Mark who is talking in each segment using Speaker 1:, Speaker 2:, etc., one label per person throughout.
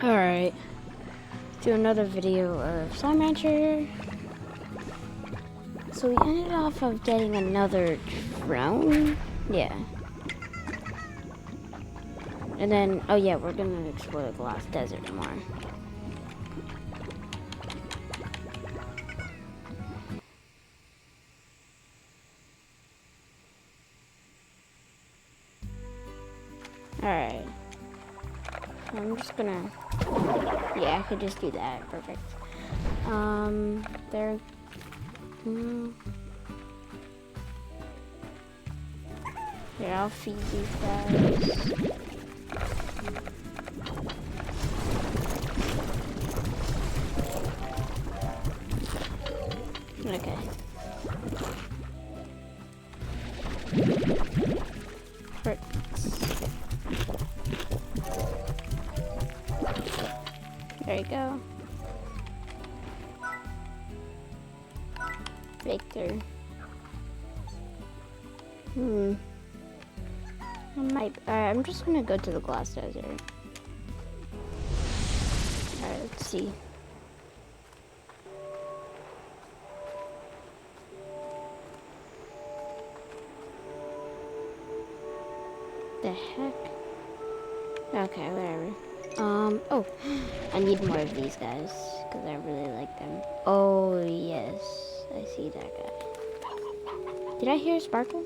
Speaker 1: Alright, do another video of Slime Rancher. So we ended off of getting another drone. Yeah. And then, oh yeah, we're gonna explore the glass desert more. Alright. I'm just gonna, yeah, I could just do that. Perfect. There. Here, I'll feed these guys. Okay. Hurts. There you go. Victor. I'm just gonna go to the glass desert. Alright, let's see. The heck? Okay, whatever. Oh, I need more of these guys, because I really like them. Oh, yes, I see that guy. Did I hear a sparkle?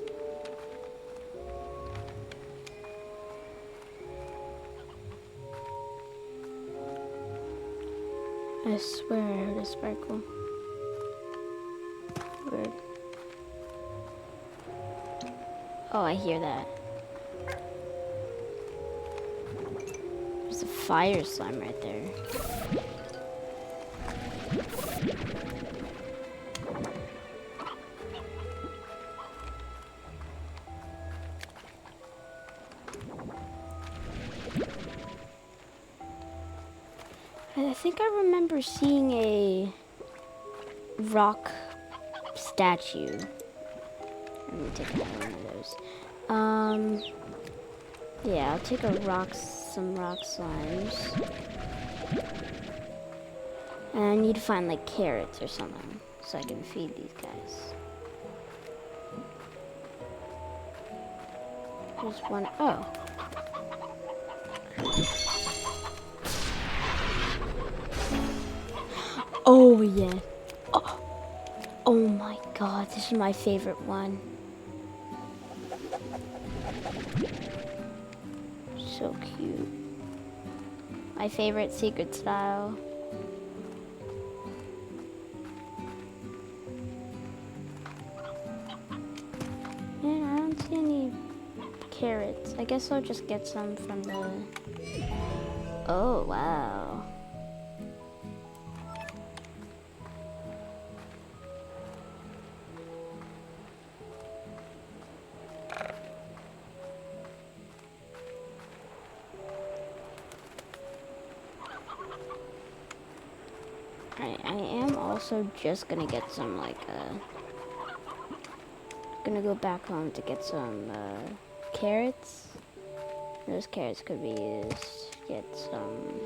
Speaker 1: I swear I heard a sparkle. Weird. Oh, I hear that. There's a fire slime right there. I think I remember seeing a rock statue. Let me take one of those. Yeah, I'll take some rock slimes. And I need to find like carrots or something so I can feed these guys. There's one. Oh. Oh yeah. Oh my god, this is my favorite one. So cute. My favorite secret style. Man, I don't see any carrots. I guess I'll just get some from the... Oh, wow. I am also just gonna get some, like, gonna go back home to get some, carrots. Those carrots could be used to get some...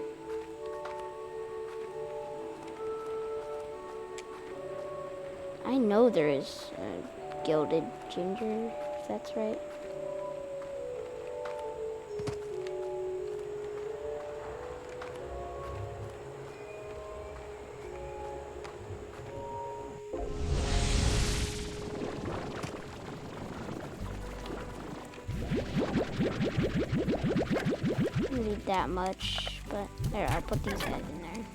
Speaker 1: I know there is gilded ginger, if that's right. Need that much, but there, I'll put these guys in there.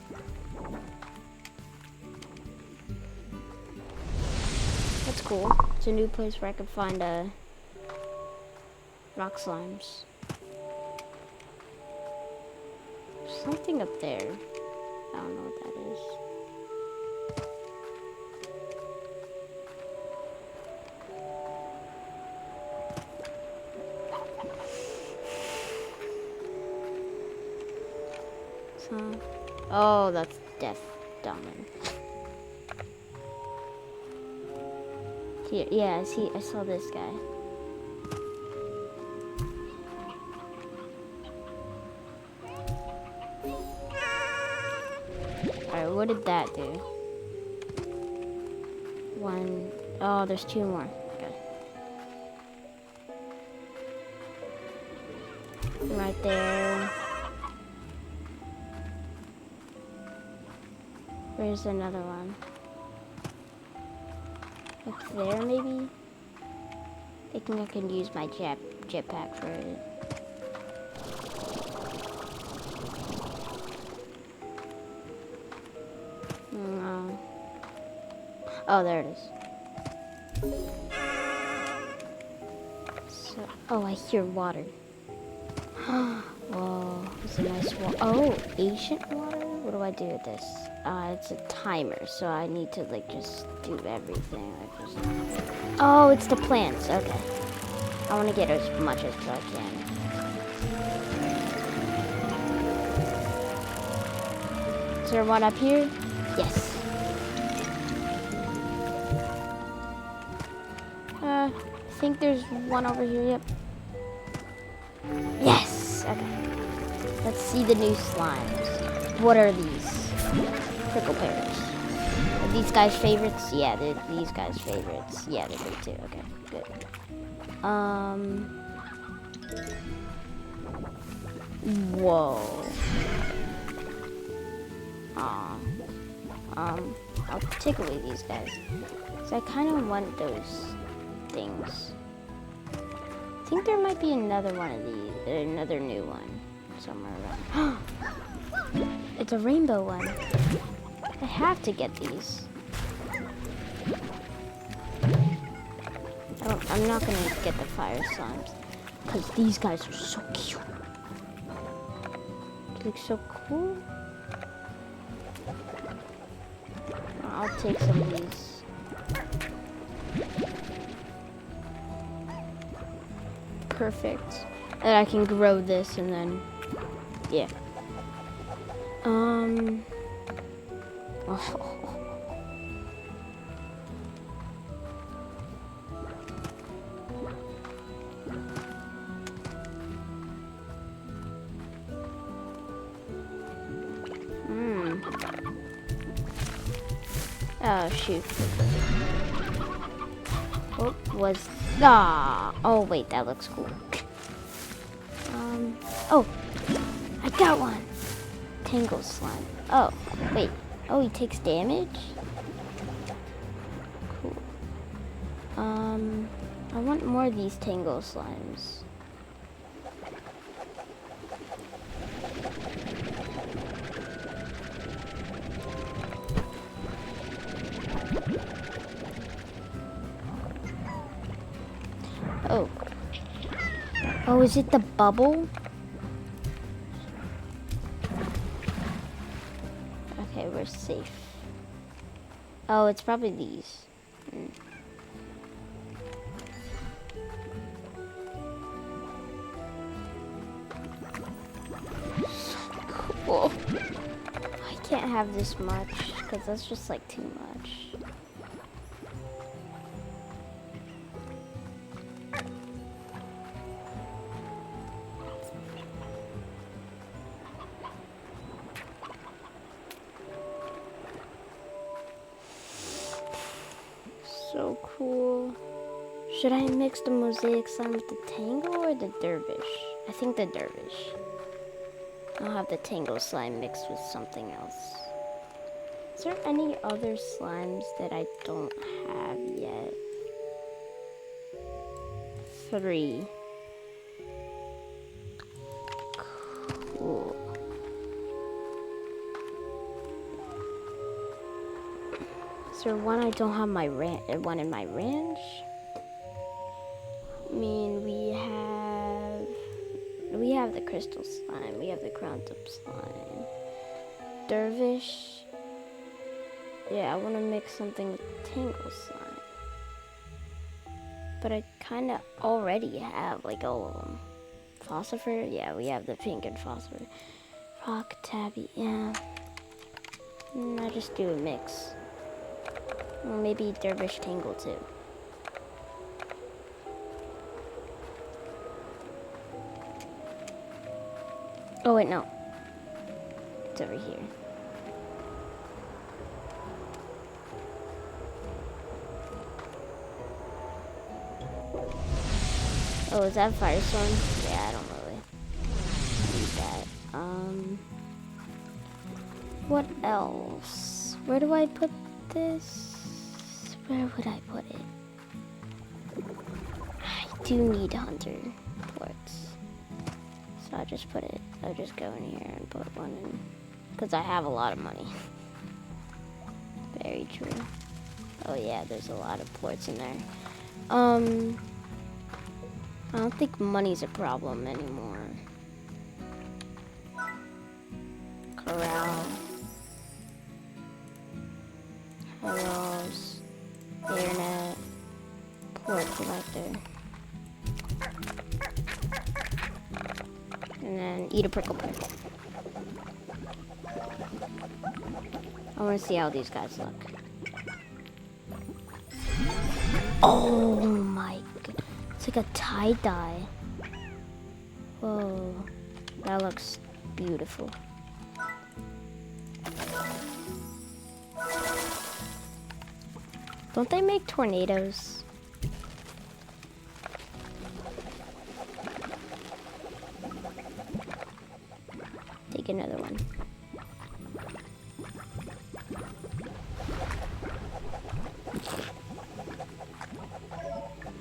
Speaker 1: That's cool. It's a new place where I can find rock slimes. There's something up there. I don't know what that is. Oh, that's Death Diamond. Here, yeah, I saw this guy. Alright, what did that do? One. Oh, there's two more. Okay. Right there. Where's another one? Up there, maybe? I think I can use my jetpack for it. No. Oh, there it is. So, oh, I hear water. Whoa, it's a nice water. Oh, ancient water? What do I do with this? It's a timer, so I need to like just do everything. Oh, it's the plants. Okay. I want to get as much as I can. Is there one up here? Yes. I think there's one over here. Yep. Yes. Okay. Let's see the new slimes. What are these? Prickle pears. Are these guys' favorites? Yeah, they're these guys' favorites. Yeah, they're good too. Okay, good. Whoa. I'll take away these guys. So I kind of want those things. I think there might be another one of these, another new one somewhere around. It's a rainbow one. I have to get these. I'm not gonna get the fire slimes because these guys are so cute. They look so cool. I'll take some of these. Perfect. And I can grow this and then, yeah. Oh. Oh, shoot. What was... Oh, wait, that looks cool. Oh, I got one. Tangle slime. Oh, wait. Oh, he takes damage? Cool. I want more of these tangle slimes. Oh. Oh, is it the bubble? Okay, we're safe. Oh, it's probably these. Cool. I can't have this much because that's just like too much. So cool. Should I mix the mosaic slime with the tangle or the dervish? I think the dervish. I'll have the tangle slime mixed with something else. Is there any other slimes that I don't have yet? 3. Cool. Is there one I don't have my one in my ranch? I mean, we have the crystal slime, we have the ground up slime. Dervish. Yeah, I want to mix something with tangle slime. But I kind of already have like all of them. Phosphor? Yeah, we have the pink and phosphor. Rock, tabby, yeah. I just do a mix. Or maybe dervish tangle too. Oh wait, no. It's over here. Oh, is that Firestorm? Yeah, I don't really need that. What else? Where do I put this? Where would I put it? I do need hunter ports. So I'll just go in here and put one in. Because I have a lot of money. Very true. Oh yeah, there's a lot of ports in there. I don't think money's a problem anymore. Corral. Hellos. Internet. Port collector. And then eat a prickle pear. I want to see how these guys look. Oh my god. It's like a tie-dye. Whoa. That looks beautiful. Don't they make tornadoes? Take another one.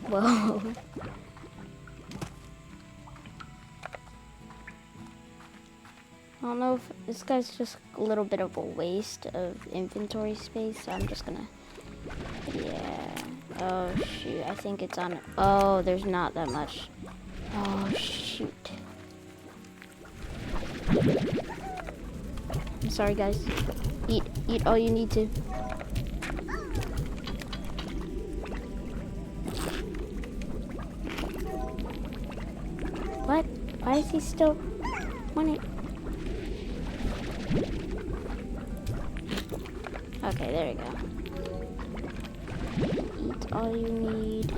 Speaker 1: Whoa. I don't know if this guy's just a little bit of a waste of inventory space, so I'm just gonna, yeah. Oh shoot, I think it's on, oh, there's not that much. Oh shoot. I'm sorry guys. Eat all you need to. What? Why is he still wanting? Okay, there you go. Eat all you need.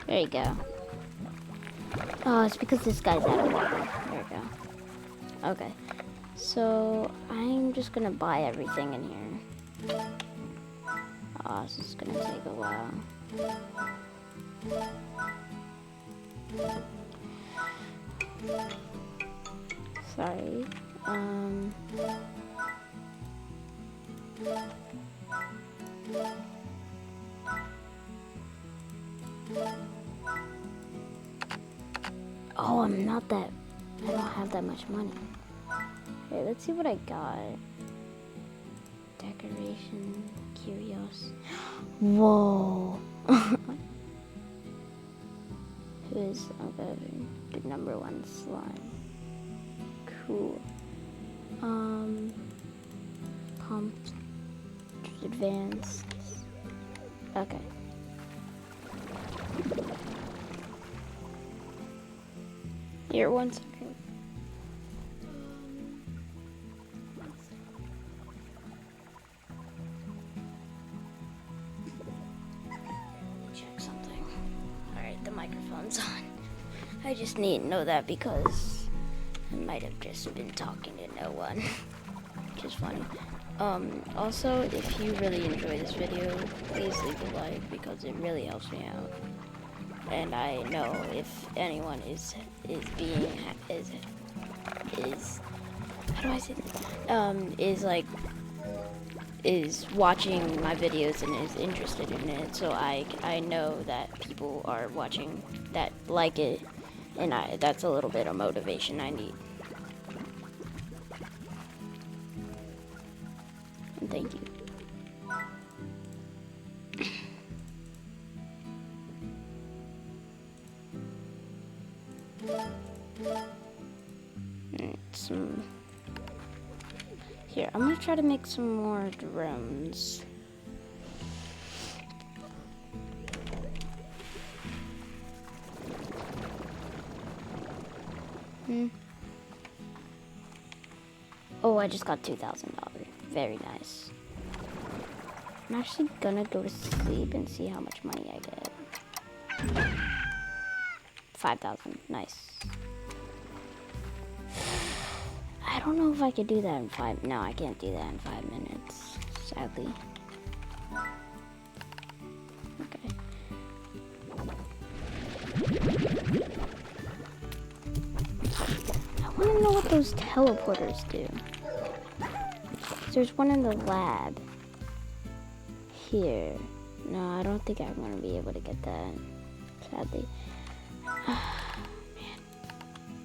Speaker 1: There you go. Oh, it's because this guy's out of water. There you go. Okay. So, I'm just gonna buy everything in here. Oh, this is gonna take a while. Sorry. Oh, I'm not that, I don't have that much money. Okay, let's see what I got. Decoration, curios. Whoa. Who is the number one slime? Cool. Pumped. Advanced. Okay. Here, 1 second. Check something. Alright, the microphone's on. I just need to know that because I might have just been talking to no one. Which is funny. Also, if you really enjoy this video, please leave a like because it really helps me out. And I know if anyone is how do I say this? Is watching my videos and is interested in it, so I know that people are watching that like it, and that's a little bit of motivation I need. And thank you. Here, I'm gonna try to make some more drones. Oh, I just got $2,000. Very nice. I'm actually gonna go to sleep and see how much money I get. 5,000. Nice. I don't know if I could do that in 5. No, I can't do that in 5 minutes, sadly. I want to know what those teleporters do. There's one in the lab. Here. No, I don't think I'm going to be able to get that. Sadly. Man.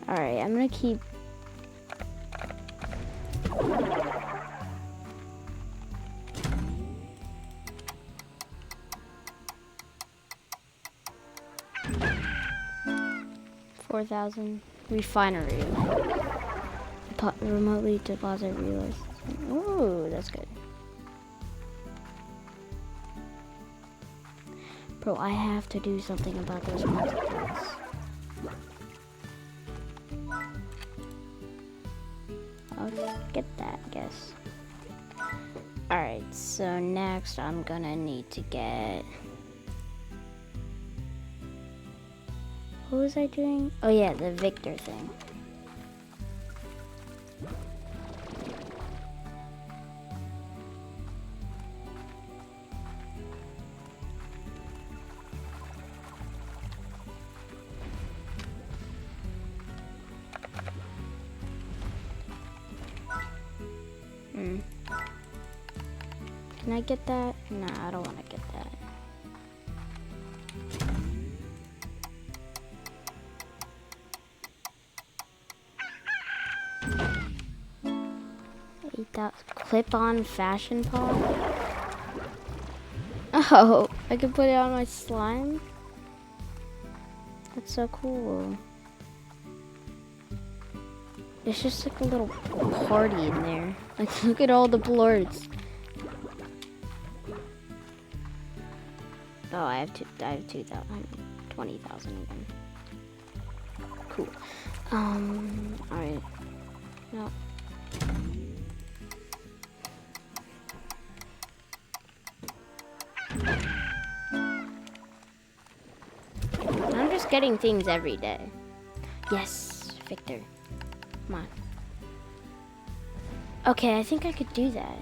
Speaker 1: Alright, I'm going to keep... $4,000 refinery. Remotely deposit realize. Ooh, that's good. Bro, I have to do something about those multiples. I'll get that, I guess. Alright, so next I'm gonna need to get... What was I doing? Oh yeah, the Victor thing. Can I get that? Nah, I don't want to get that. Clip-on fashion pole? Oh, I can put it on my slime? That's so cool. It's just like a little party in there. Like, look at all the blurs. Oh, I have 20,000 even. Cool. Alright. No. I'm just getting things every day. Yes, Victor. Come on. Okay, I think I could do that.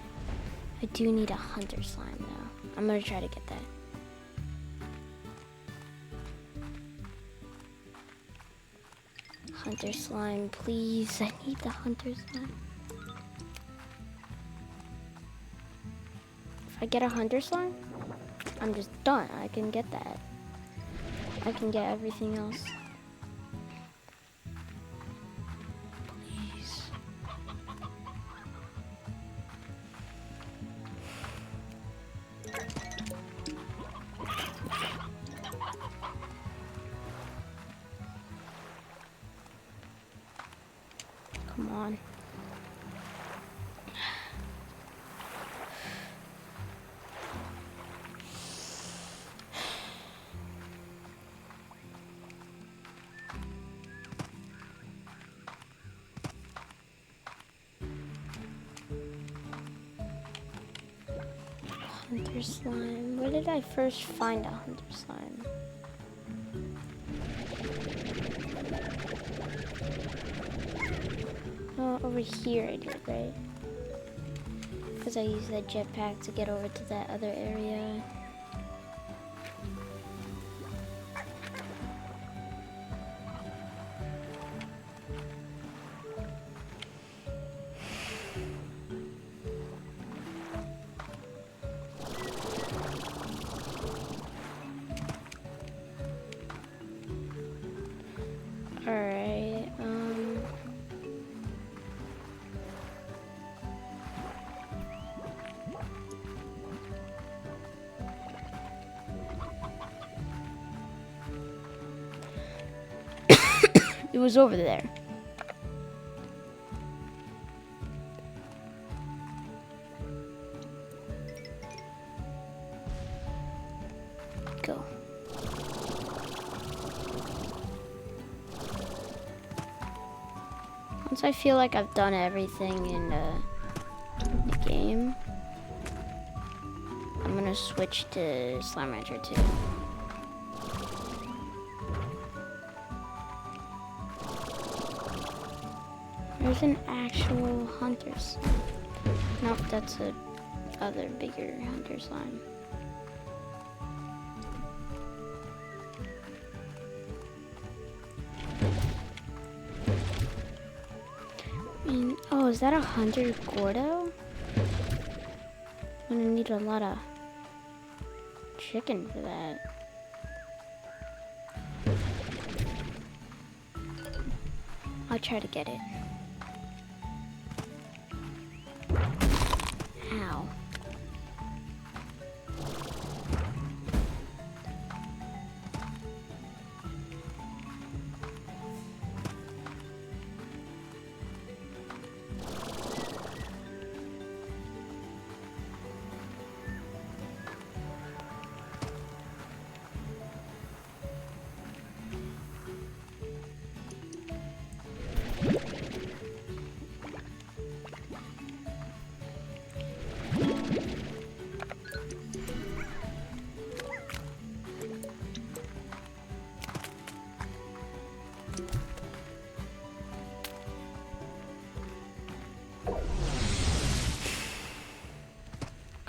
Speaker 1: I do need a hunter slime though. I'm gonna try to get that. Hunter slime, please. I need the hunter slime. If I get a hunter slime, I'm just done. I can get that. I can get everything else. Please. Come on. Hunter slime. Where did I first find a hunter slime? Oh, over here I did, right? Because I used that jetpack to get over to that other area. Alright, it was over there. Go. Once I feel like I've done everything in the game, I'm gonna switch to Slime Rancher 2. There's an actual hunter slime. Nope, that's a other bigger hunter slime. is that 100 Gordo? I'm gonna need a lot of chicken for that. I'll try to get it. Ow.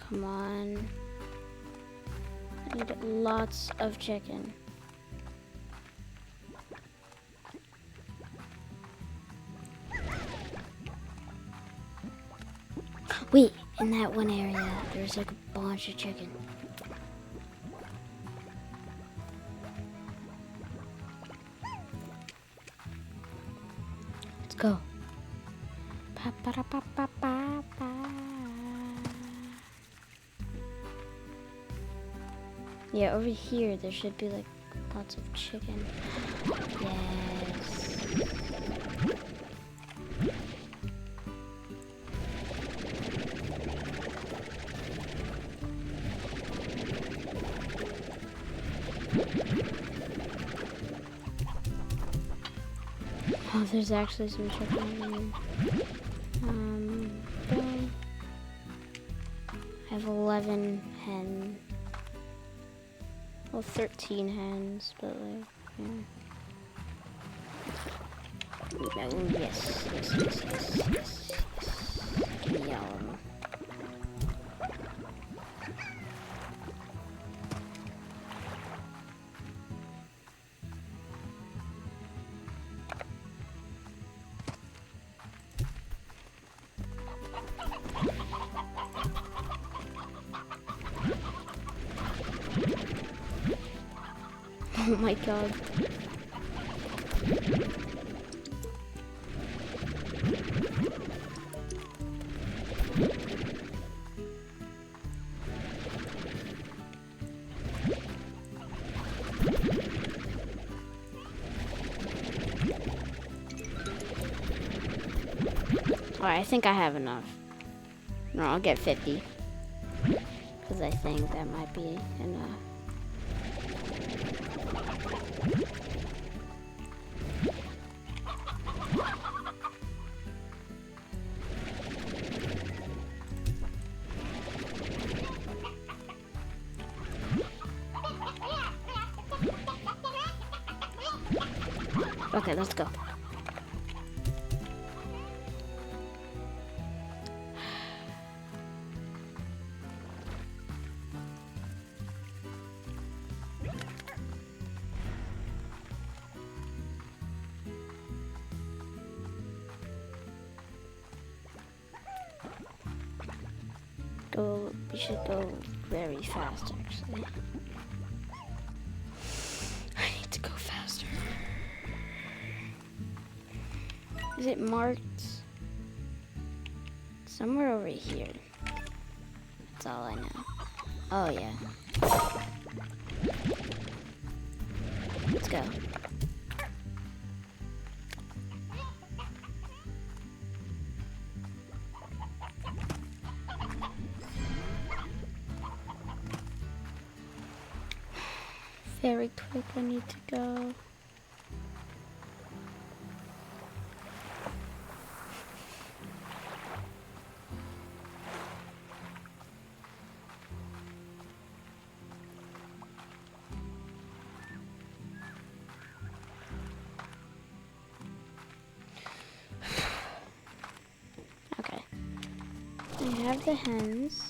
Speaker 1: Come on. I need lots of chicken. Wait, in that one area, there's like a bunch of chicken. Let's go. Pa, pa, da, pa, pa, pa, pa. Yeah, over here there should be like lots of chicken. Yes. Oh, there's actually some chicken in here. Boom. I have 11 hens. Well, 13 hens, but like, yeah. Oh, yes. Give me all of them. Oh my god. Alright, I think I have enough. No, I'll get 50. Because I think that might be enough. Okay, let's go. We should go very fast, actually. I need to go faster. Is it marked? Somewhere over here. That's all I know. Oh, yeah. Let's go. Very quick, I need to go. Okay. I have the hens.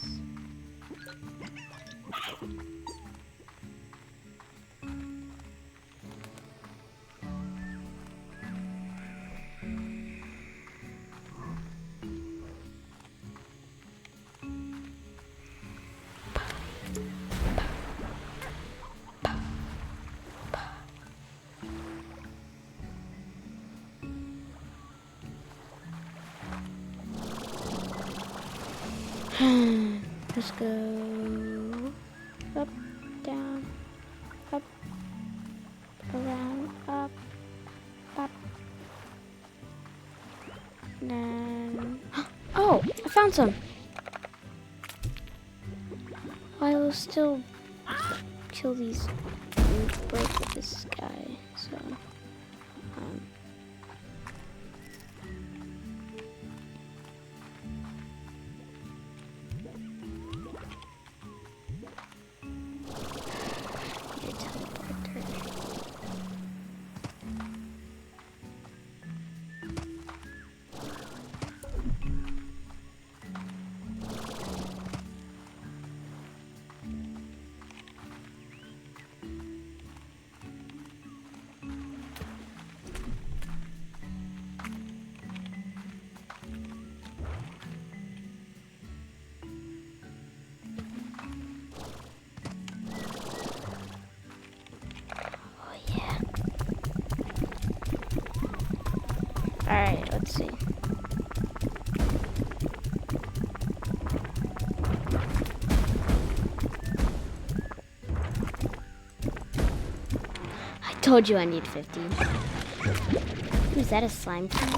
Speaker 1: Let's go. Up, down, up, around, up, up. Then, oh, I found some. I will still kill these and break with this guy. So, alright, let's see. I told you I need 50. Ooh, is that a slime key?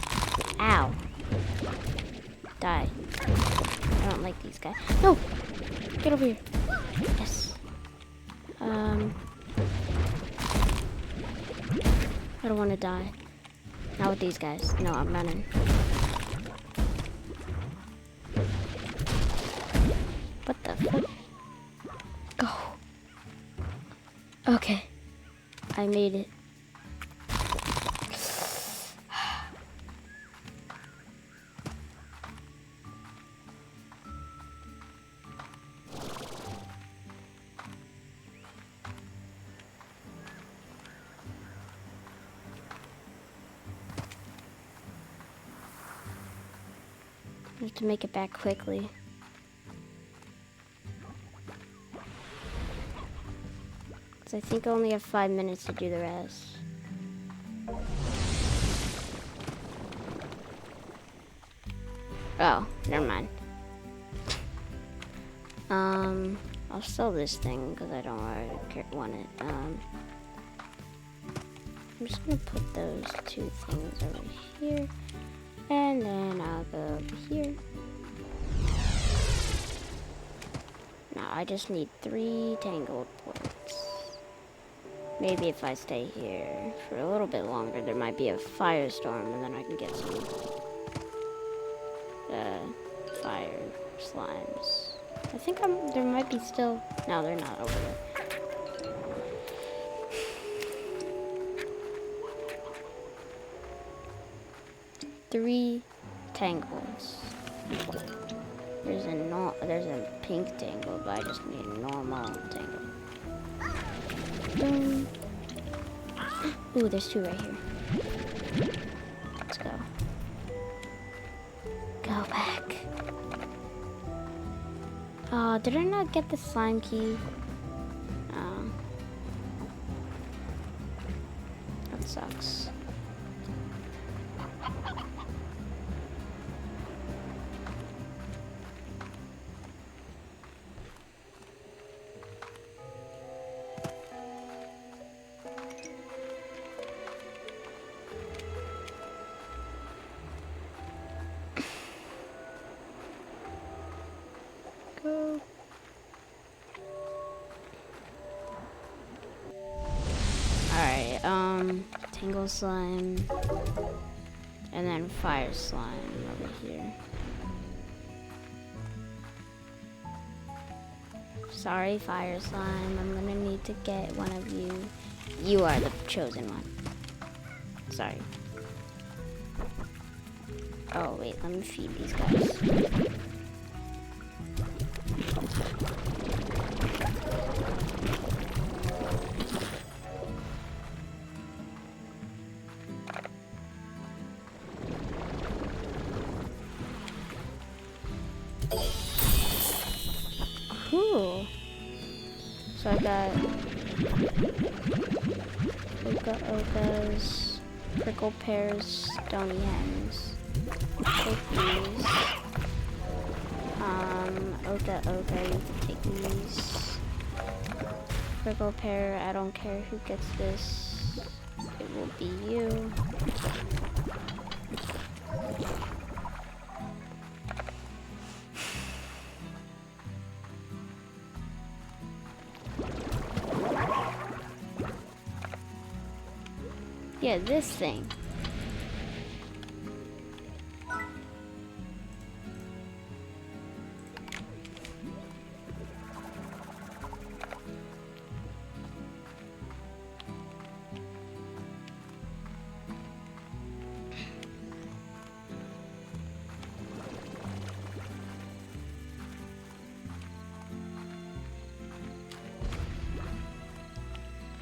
Speaker 1: Ow. Die. I don't like these guys. No! Get over here. Yes. I don't want to die. Not with these guys. No, I'm running. What the fuck? Go. Okay. I made it. I have to make it back quickly. Because I think I only have 5 minutes to do the rest. Oh, never mind. I'll sell this thing because I don't want it. I'm just gonna put those 2 things over here. And then I'll go over here. Now I just need 3 tangled points. Maybe if I stay here for a little bit longer, there might be a firestorm, and then I can get some fire slimes. I think there might be still. No, they're not over there. Three tangles. There's a pink tangle, but I just need a normal tangle. Boom. Ooh, there's 2 right here. Let's go. Go back. Oh, did I not get the slime key? Oh. That sucks. Alright, tangle slime, and then fire slime over here. Sorry, fire slime, I'm gonna need to get one of you. You are the chosen one. Sorry. Oh, wait, let me feed these guys. Cool. So I got Okas, prickle pears, stony hens, cookies, Oka, you can take these. Purple pear, I don't care who gets this. It will be you. Yeah, this thing.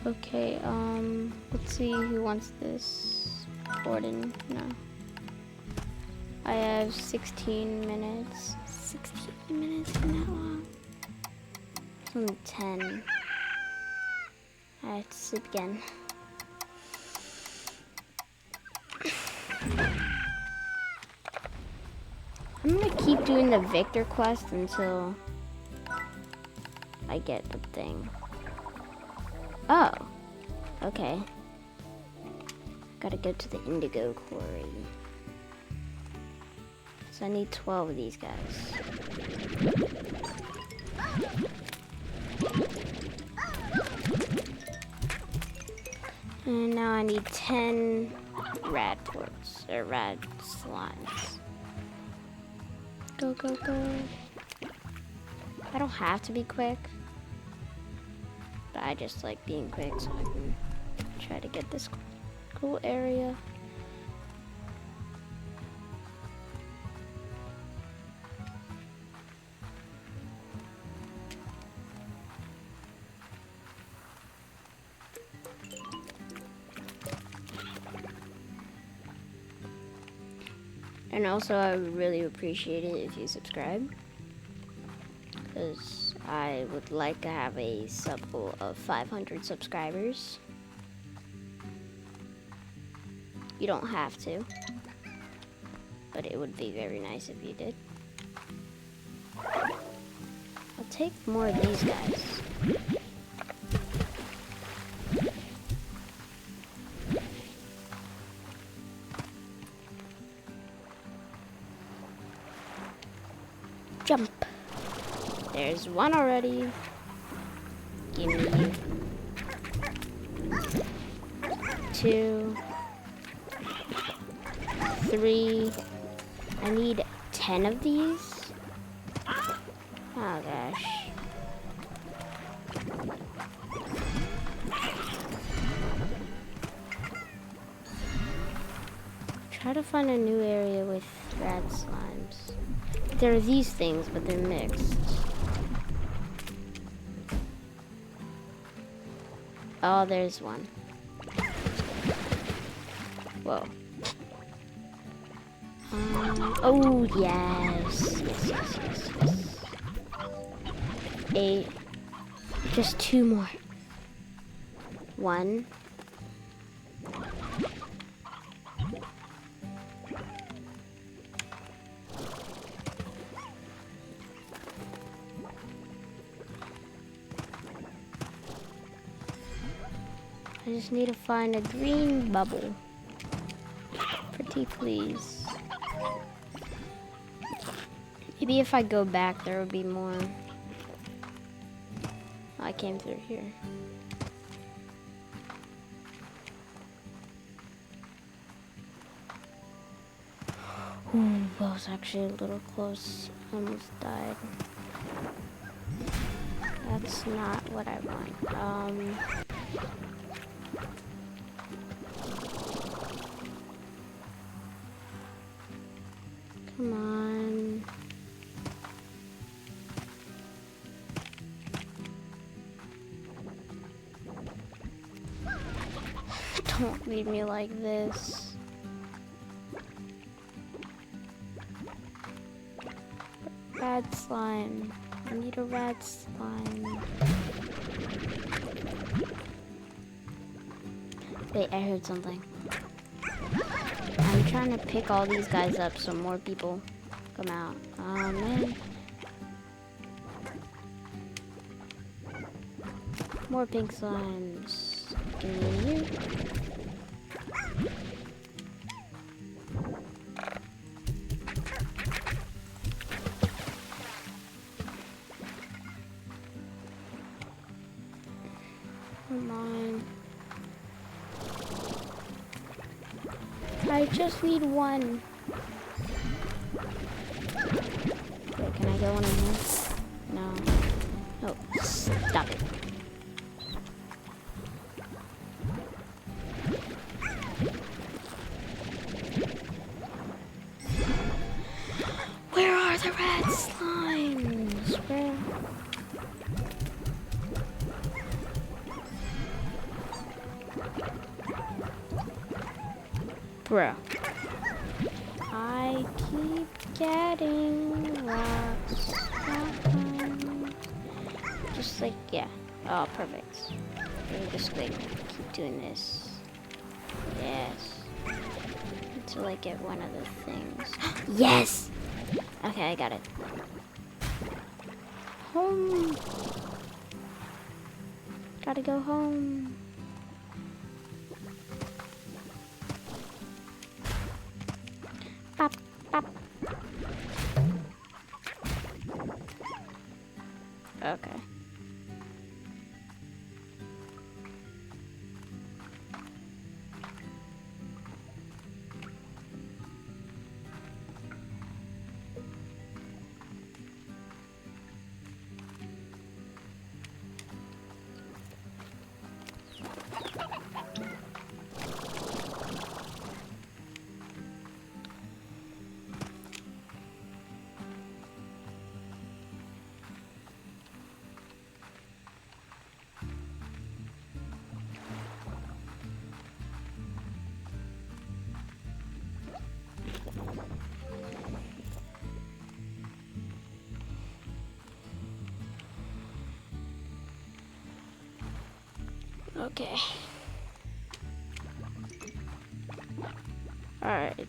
Speaker 1: Okay, let's see who wants this. Gordon, no. I have 16 minutes. 16 minutes, isn't that long? It's only 10. I have to sleep again. I'm gonna keep doing the Victor quest until I get the thing. Oh, okay. Gotta go to the Indigo Quarry. So I need 12 of these guys. And now I need 10 rad quartz, or rad slimes. Go, go, go. I don't have to be quick. But I just like being quick so I can try to get this cool area. And also I would really appreciate it if you subscribe, because I would like to have a sub goal of 500 subscribers. You don't have to, but it would be very nice if you did. I'll take more of these guys. Jump. There's one already. Give me 2, 3. I need 10 of these. Oh gosh. Try to find a new area with rad slimes. There are these things, but they're mixed. Oh, there's one. Whoa. Oh, yes. Yes. 8. Just 2 more. 1. I just need to find a green bubble. Pretty please. Maybe if I go back there will be more. Oh, I came through here. Ooh, that was actually a little close. I almost died. That's not what I want. Come on. Don't leave me like this. Rad slime. I need a rad slime. Wait, I heard something. I'm trying to pick all these guys up so more people come out. Oh man, More pink slimes. Get in here. Come on. I just need one. Wait, can I go one in here? No. Oh, stop it. Where are the red slimes? Where? Bro. I keep getting rocks. Just like, yeah. Oh, perfect. Let me just like keep doing this. Yes. Until I get one of the things. Yes! Okay, I got it. Home. Gotta go home. Pop, pop. Okay. Okay. Alright.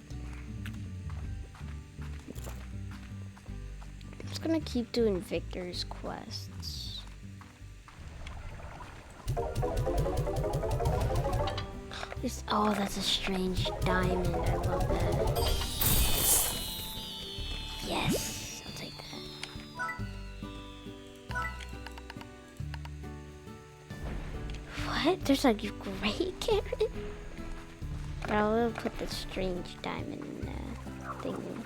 Speaker 1: I'm just gonna keep doing Victor's quests. Oh, that's a strange diamond. I love that. Yes, I'll take that. What? There's a gray carrot? I'll put the strange diamond thing.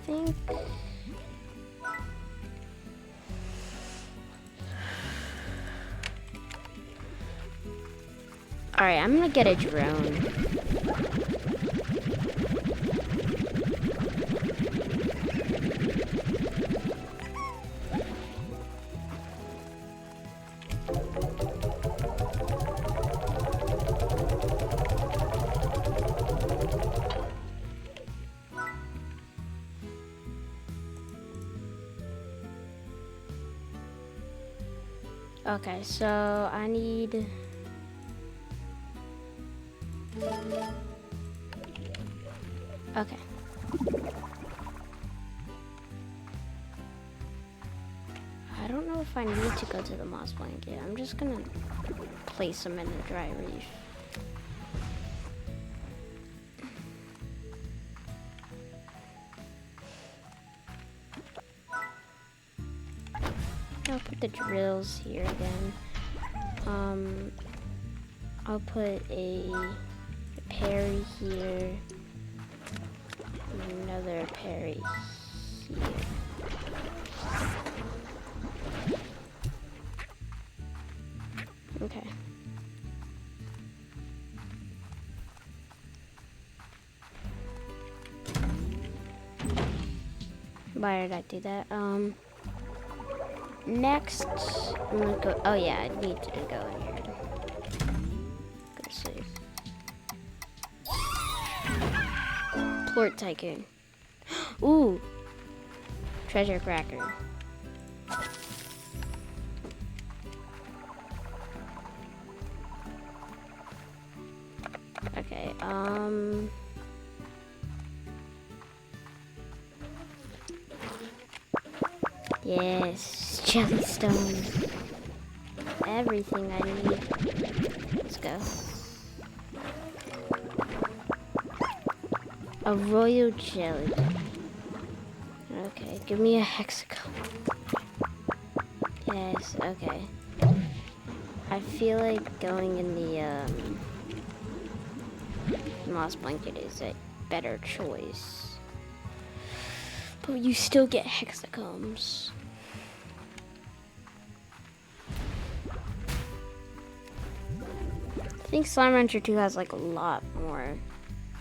Speaker 1: Think. Alright, I'm gonna get a drone. Okay, so I need... Okay. I don't know if I need to go to the moss blanket. I'm just gonna place them in the dry reef. I'll put the drills here again. I'll put a parry here. Another parry here. Okay. Why did I do that? Next, I'm gonna go. Oh yeah, I need to go in here. Go to sleep. Plort Tycoon. Ooh, treasure cracker. Okay, yes, jellystone. Everything I need. Let's go. A royal jelly. Okay, give me a hexagon. Yes, okay. I feel like going in the moss blanket is a better choice. But you still get hexagons. I think Slime Rancher 2 has like a lot more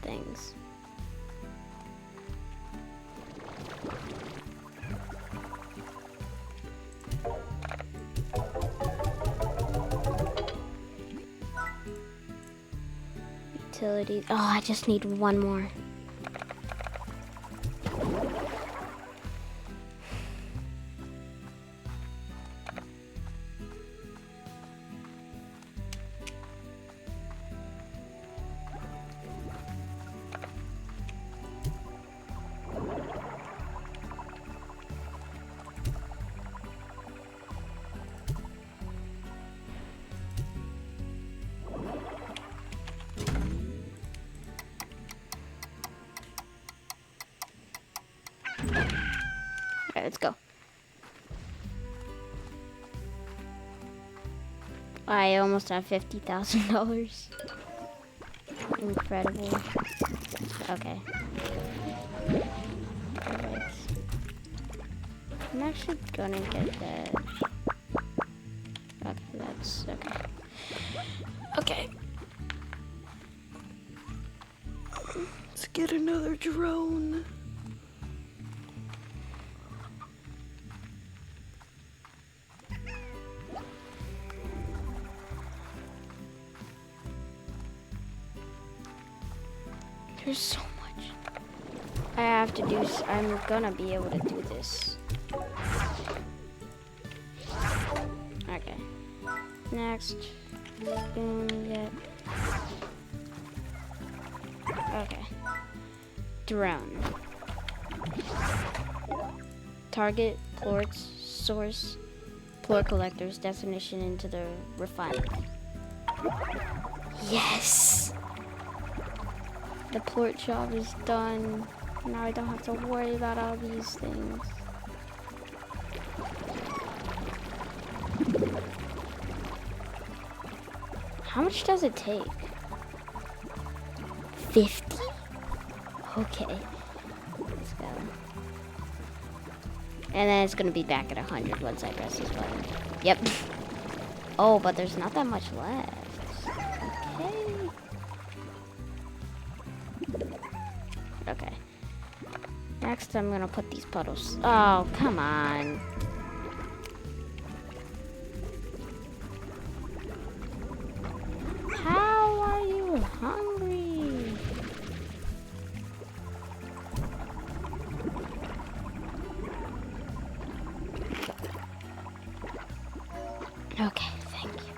Speaker 1: things. Utilities. Oh, I just need one more. Alright, let's go. I almost have $50,000. Incredible. Okay. Perfect. I'm actually gonna get that. Okay, that's okay. Okay. Let's get another drone. There's so much I have to do. I'm gonna be able to do this. Okay. Next. Boom, yeah. Okay. Drone. Target, plorts, source, plort collectors, definition into the refinery. Yes! The plort job is done. Now I don't have to worry about all these things. How much does it take? 50? Okay. Let's go. And then it's gonna be back at 100 once I press this button. Yep. Oh, but there's not that much left. Okay. Okay. Next, I'm gonna put these puddles. Oh, come on. How are you hungry? Okay, thank you.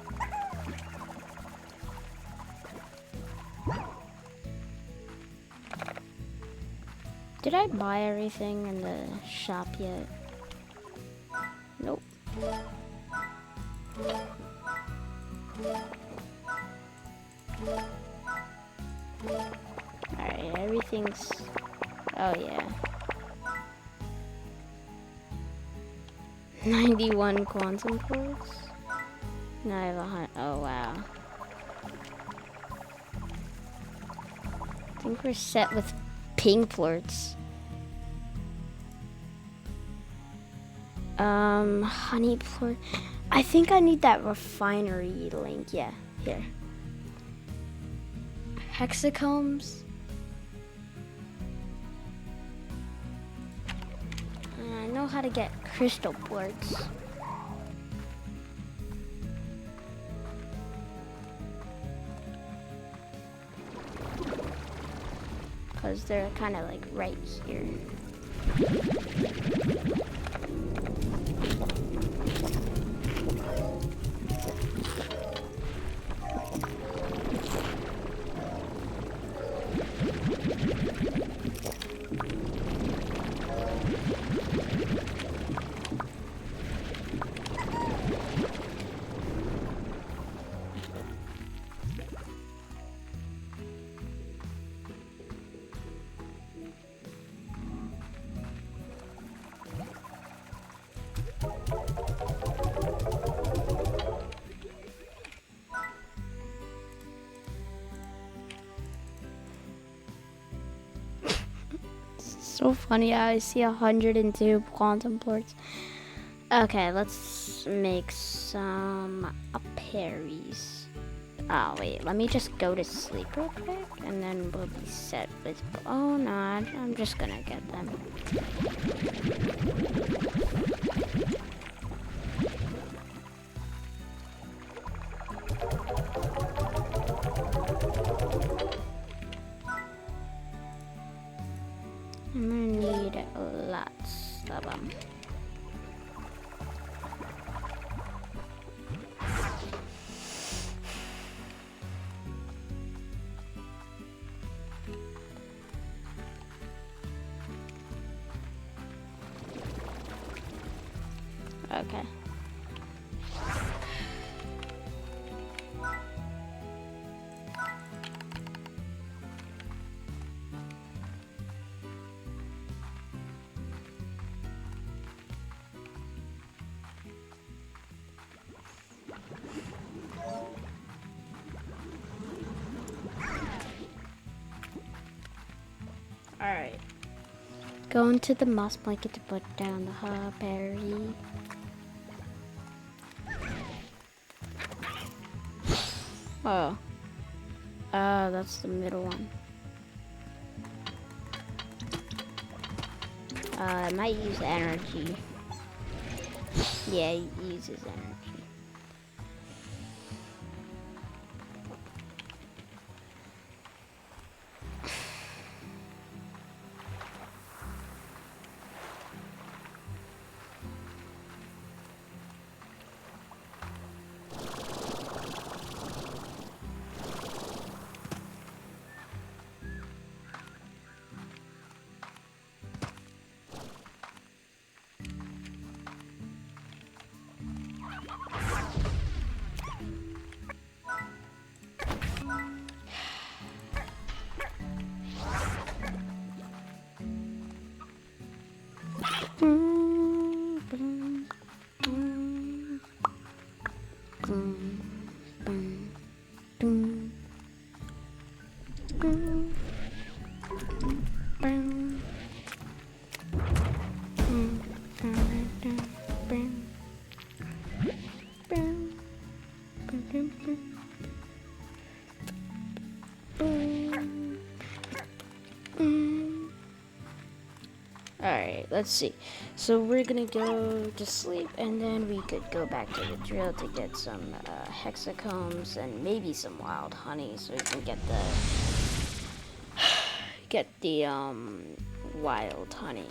Speaker 1: Did I buy everything in the shop yet? Nope. Alright, everything's... Oh, yeah. 91 quantum quartz? Now I have 100. Oh, wow. I think we're set with pink plorts. Honey plort. I think I need that refinery link. Yeah, here. Hexacombs. I know how to get crystal plorts. Because they're kind of like right here. so funny how I see 102 quantum ports. Okay, let's make some berries. Oh wait, let me just go to sleep real quick, and then we'll be set with. Oh no, I'm just gonna get them. I'm gonna need lots of them. Okay. Alright. Go into the moss blanket to put down the hawberry. Oh. That's the middle one. It might use energy. Yeah, it uses energy. Alright, let's see. So we're gonna go to sleep, and then we could go back to the drill to get some hexacombs and maybe some wild honey, so we can get the wild honey.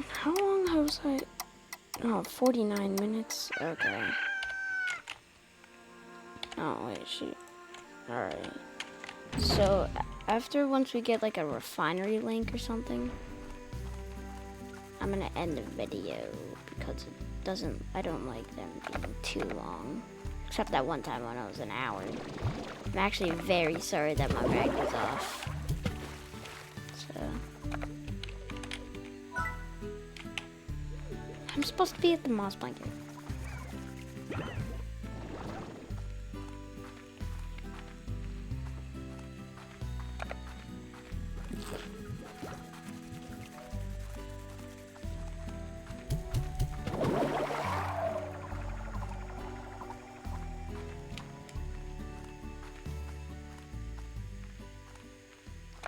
Speaker 1: How long was I? Oh, 49 minutes. Okay. Oh wait, shoot. Alright. So once we get like a refinery link or something, I'm gonna end the video because I don't like them being too long. Except that one time when it was an hour. I'm actually very sorry that my mag was off. So I'm supposed to be at the moss blanket.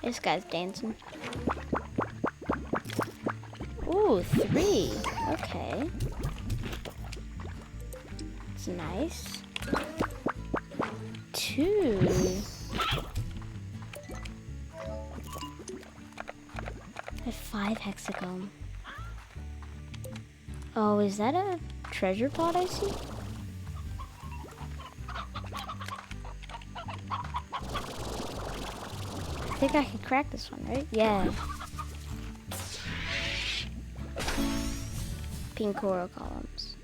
Speaker 1: This guy's dancing. Ooh, 3. Okay. It's nice. 2. I have 5 hexagon. Oh, is that a treasure pod I see? I think I can crack this one, right? Yeah. Pink coral columns.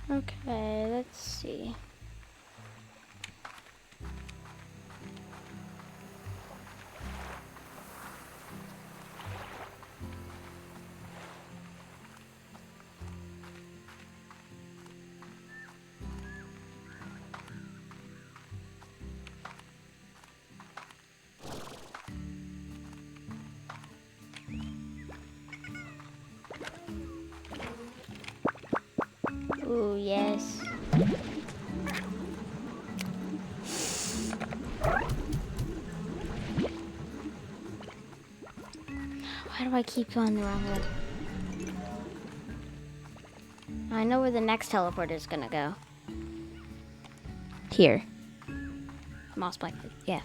Speaker 1: Okay, let's see. Oh, yes. Why do I keep going the wrong way? I know where the next teleporter is gonna go. Here. Moss blanket, yeah.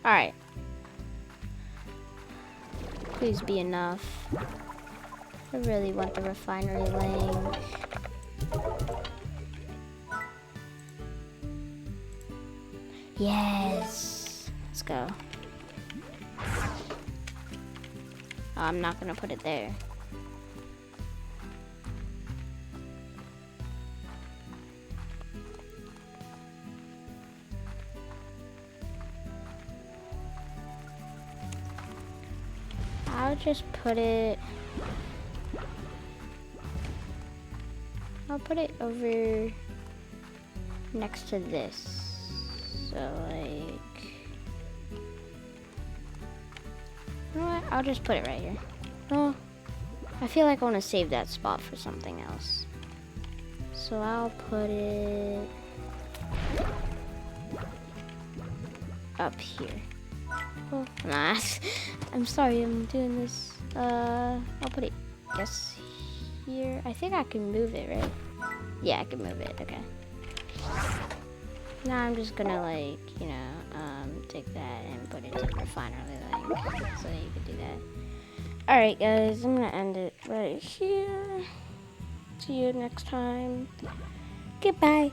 Speaker 1: Alright. Please be enough. I really want the refinery link. Yes. Let's go. Oh, I'm not gonna put it there. I'll just put it... I'll put it over next to this. So, like... You know what? I'll just put it right here. Oh, I feel like I want to save that spot for something else. So I'll put it up here. Oh, nah. I'm sorry, I'm doing this. I'll put it, guess, here. I think I can move it, right? Yeah, I can move it, okay. Now I'm just gonna, like, you know, take that and put it to the refinery link, so you can do that. Alright, guys, I'm gonna end it right here. See you next time. Goodbye.